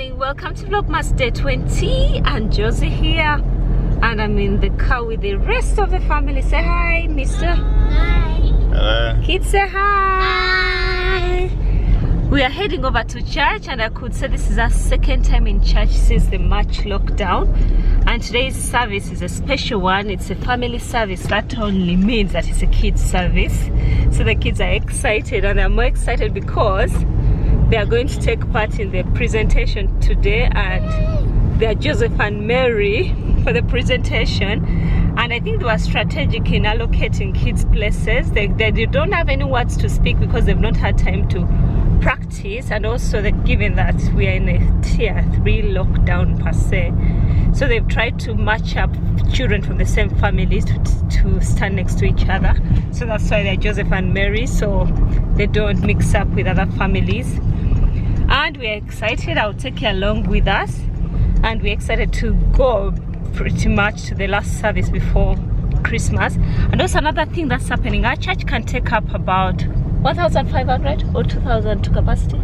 morning, welcome to Vlogmas day 20 and Josie here, and I'm in the car with the rest of the family. Say hi, mister. Hi. Hello. Kids say hi. We are heading over to church, and I could say this is our second time in church since the March lockdown, and today's service is a special one. It's a family service. That only means that it's a kids service, so the kids are excited, and they're more excited because they are going to take part in the presentation today, and they are Joseph and Mary for the presentation. And I think they were strategic in allocating kids places. They don't have any words to speak because they've not had time to practice, and also given that we are in a tier 3 lockdown per se, so they've tried to match up children from the same families to stand next to each other. So that's why they're Joseph and Mary, so they don't mix up with other families. And we're excited. I'll take you along with us, and we're excited to go pretty much to the last service before Christmas. And also another thing that's happening, our church can take up about 1,500 or 2,000 to capacity.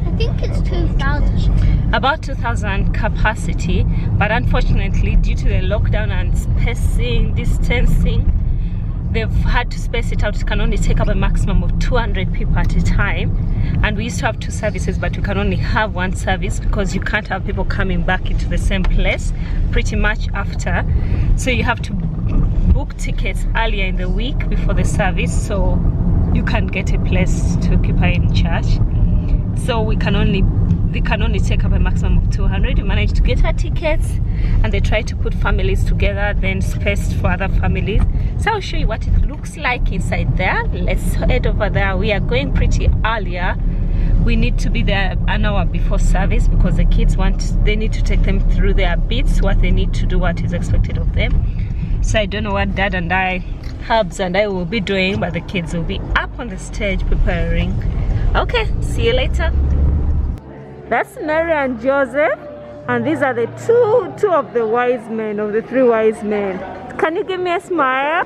I think it's 2,000. About 2,000 capacity, but unfortunately due to the lockdown and spacing, distancing, they've had to space it out. It can only take up a maximum of 200 people at a time. And we used to have 2 services, but we can only have 1 service because you can't have people coming back into the same place pretty much after. So you have to book tickets earlier in the week before the service, so you can get a place to occupy in church. So they can only take up a maximum of 200. We managed to get our tickets, and they try to put families together, then spaced for other families. So I'll show you what it looks like inside there. Let's head over there. We are going pretty earlier. We need to be there an hour before service because the kids they need to take them through their bits, what they need to do, what is expected of them. So I don't know what Dad and Hubs and I will be doing, but the kids will be up on the stage preparing. Okay, see you later. That's Mary and Joseph, and these are the two of the wise men, of the 3 wise men. Can you give me a smile?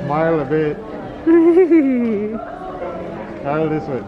Smile a bit. Smile this way.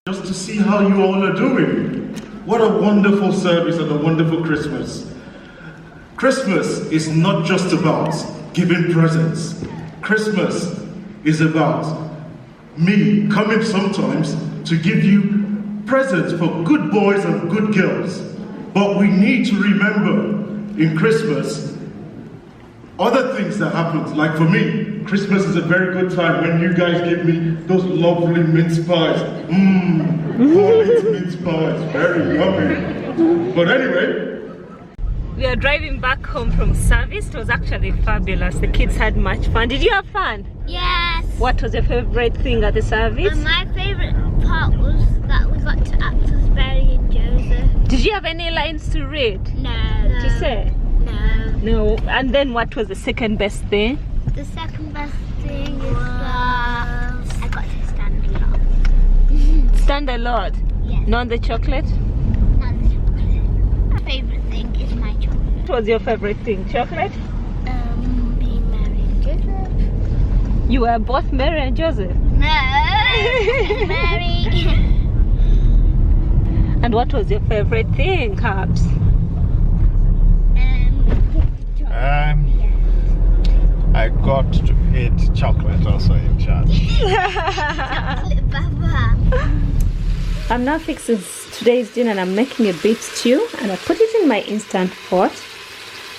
Just to see how you all are doing. What a wonderful service and a wonderful Christmas. Christmas is not just about giving presents. Christmas is about me coming sometimes to give you presents for good boys and good girls. But we need to remember in Christmas other things that happen. Like for me, Christmas is a very good time when you guys give me those lovely mince pies. Quality mince pies, very yummy. But anyway, we are driving back home from service. It was actually fabulous. The kids had much fun. Did you have fun? Yes. What was your favorite thing at the service? And my favorite part was that we got to act as Mary and Joseph. Did you have any lines to read? No. To say? No. No. And then what was the second best thing? The second best thing is that I got to stand up. stand a lot. Yes. Not the chocolate? Not the chocolate. My favorite thing is my chocolate. What was your favorite thing? Chocolate? Being Mary and Joseph. You were both Mary and Joseph? No, Mary. And what was your favorite thing, Cabs? I got to eat chocolate also in church. Chocolate Baba. I'm now fixing today's dinner and I'm making a beef stew, and I put it in my instant pot,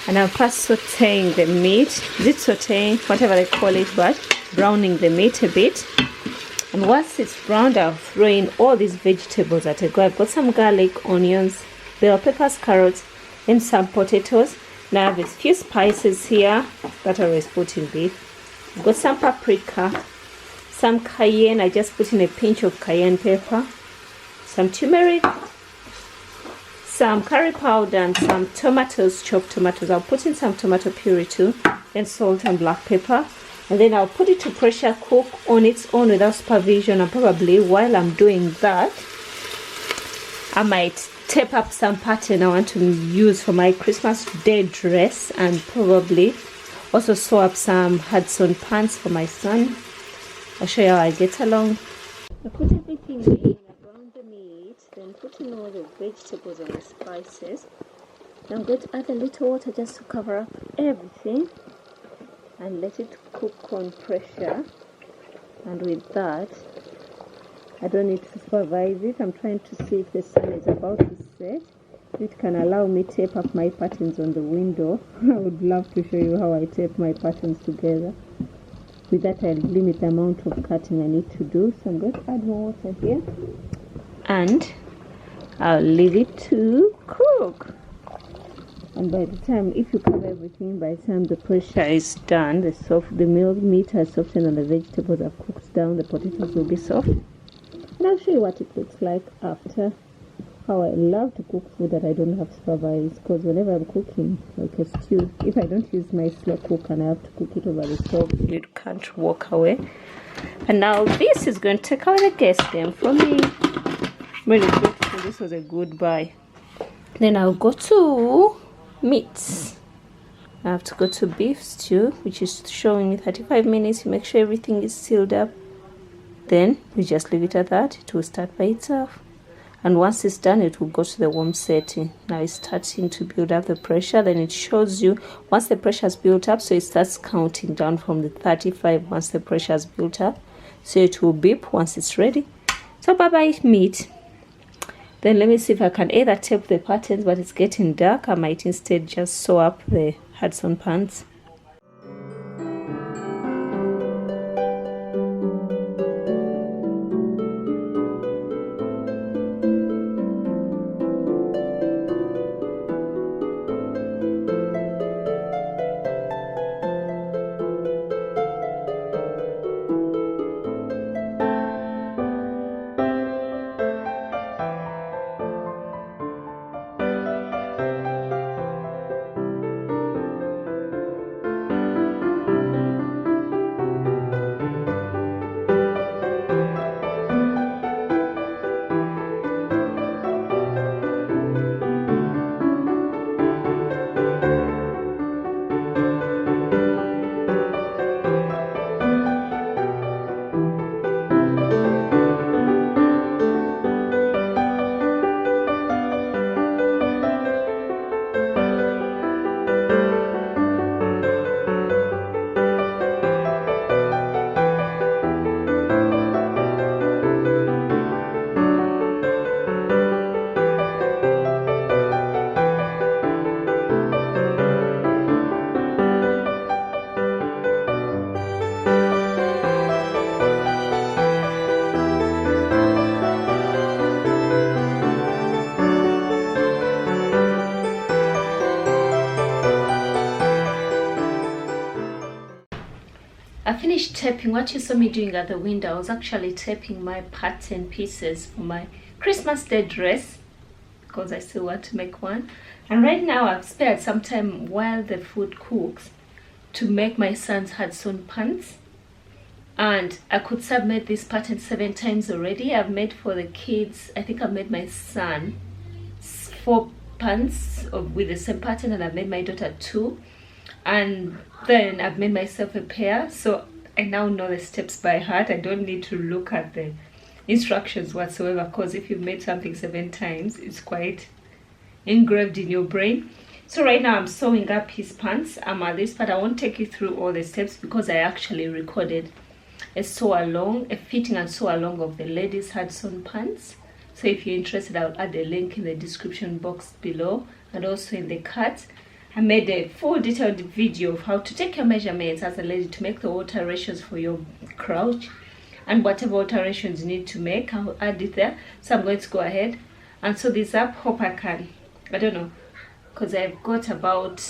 and I'm first sauteing the meat. Is it sauteing? Whatever they call it, but browning the meat a bit. And once it's browned, I'll throw in all these vegetables that I got. I've got some garlic, onions, bell peppers, carrots, and some potatoes. Now I have a few spices here that I always put in beef. I've got some paprika, some cayenne. I just put in a pinch of cayenne pepper, some turmeric, some curry powder, and some tomatoes, chopped tomatoes. I'll put in some tomato puree too, then salt and black pepper. And then I'll put it to pressure cook on its own without supervision. And probably while I'm doing that, I might tape up some pattern I want to use for my Christmas Day dress, and probably also sew up some Hudson pants for my son. I'll show you how I get along. I put everything in, I brown the meat, then put in all the vegetables and the spices. I'm going to add a little water just to cover up everything and let it cook on pressure. And with that, I don't need to supervise it. I'm trying to see if the sun is about to set. It can allow me to tape up my patterns on the window. I would love to show you how I tape my patterns together. With that, I'll limit the amount of cutting I need to do. So I'm going to add more water here. And I'll leave it to cook. And by the time, if you cover everything, by the time the pressure is done, the meat has softened and the vegetables have cooked down, the potatoes will be soft. And I'll show you what it looks like after. How I love to cook food that I don't have to supervise, because whenever I'm cooking like a stew, if I don't use my slow cooker and I have to cook it over the stove, you can't walk away. And now this is going to take away the guest game from me. Really grateful. This was a good buy. Then I'll go to meats. I have to go to beef stew, which is showing me 35 minutes. You make sure everything is sealed up. Then you just leave it at that. It will start by itself. And once it's done, it will go to the warm setting. Now it's starting to build up the pressure. Then it shows you once the pressure has built up, so it starts counting down from the 35 once the pressure has built up. So it will beep once it's ready. So bye-bye meat. Then let me see if I can either tape the patterns, but it's getting dark. I might instead just sew up the Hudson pants. I finished taping. What you saw me doing at the window, I was actually taping my pattern pieces for my Christmas Day dress, because I still want to make one. And right now I've spared some time while the food cooks to make my son's Hudson pants. and I could submit this pattern 7 times already. I've made for the kids, I think I've made my son 4 pants with the same pattern, and I've made my daughter 2, and then I've made myself a pair. So I now know the steps by heart. I don't need to look at the instructions whatsoever, because if you've made something 7 times, it's quite engraved in your brain. So right now I'm sewing up his pants. I'm at this part. I won't take you through all the steps because I actually recorded a sew along, a fitting and sew along of the ladies had sewn pants. So if you're interested, I'll add a link in the description box below and also in the cards. I made a full detailed video of how to take your measurements as a lady to make the alterations for your crouch, and whatever alterations you need to make, I'll add it there. So I'm going to go ahead and sew this up. Hope I can, I don't know, because I've got about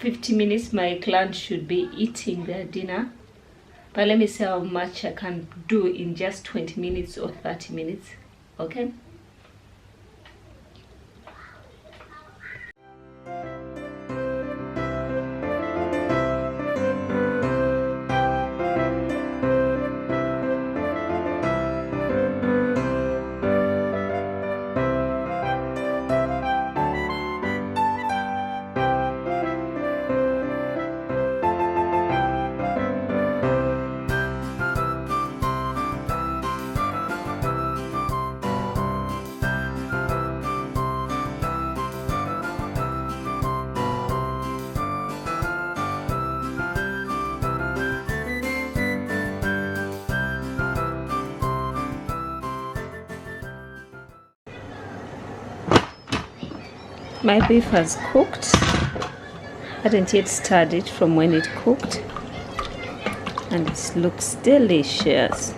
50 minutes. My client should be eating their dinner, but let me see how much I can do in just 20 minutes or 30 minutes. Okay. My beef has cooked. Hadn't yet stirred it from when it cooked, and it looks delicious.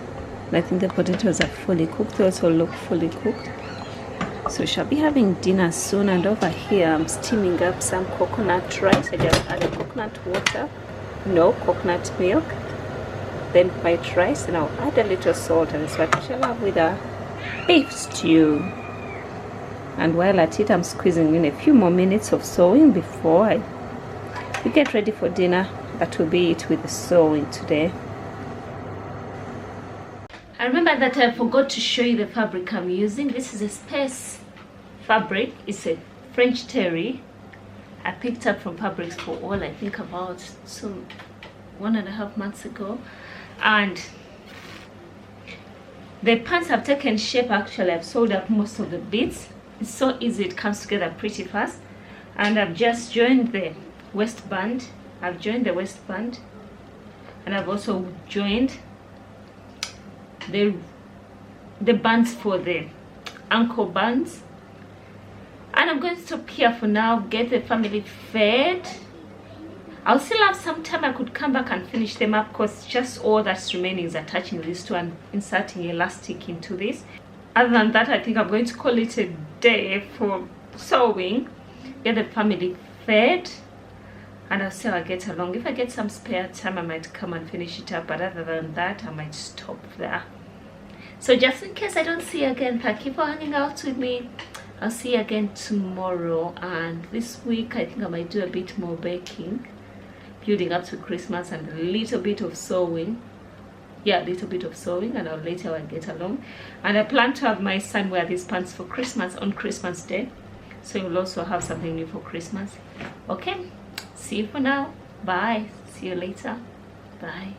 I think the potatoes are fully cooked. They also look fully cooked. So we shall be having dinner soon. And over here I'm steaming up some coconut rice. I just added coconut water, no coconut milk, then white rice, and I'll add a little salt, and it's what we shall have with our beef stew. And while at it, I'm squeezing in a few more minutes of sewing before we get ready for dinner. That will be it with the sewing today. I remember that I forgot to show you the fabric I'm using. This is a space fabric. It's a French terry. I picked up from Fabrics for All, I think about 1.5 months ago. And the pants have taken shape. Actually, I've sewed up most of the bits. It's so easy, it comes together pretty fast. And I've just joined the waistband. I've joined the waistband, and I've also joined the bands for the ankle bands. And I'm going to stop here for now, get the family fed. I'll still have some time. I could come back and finish them up, because just all that's remaining is attaching this to and inserting elastic into this. Other than that, I think I'm going to call it a day for sewing, get the family fed, and I'll see how I get along. If I get some spare time, I might come and finish it up, but other than that, I might stop there. So just in case I don't see you again, thank you for hanging out with me. I'll see you again tomorrow, and this week I think I might do a bit more baking, building up to Christmas, and a little bit of sewing. Yeah, a little bit of sewing, and I'll later I'll get along. And I plan to have my son wear these pants for Christmas on Christmas Day, so you'll also have something new for Christmas. Okay, see you for now. Bye. See you later. Bye.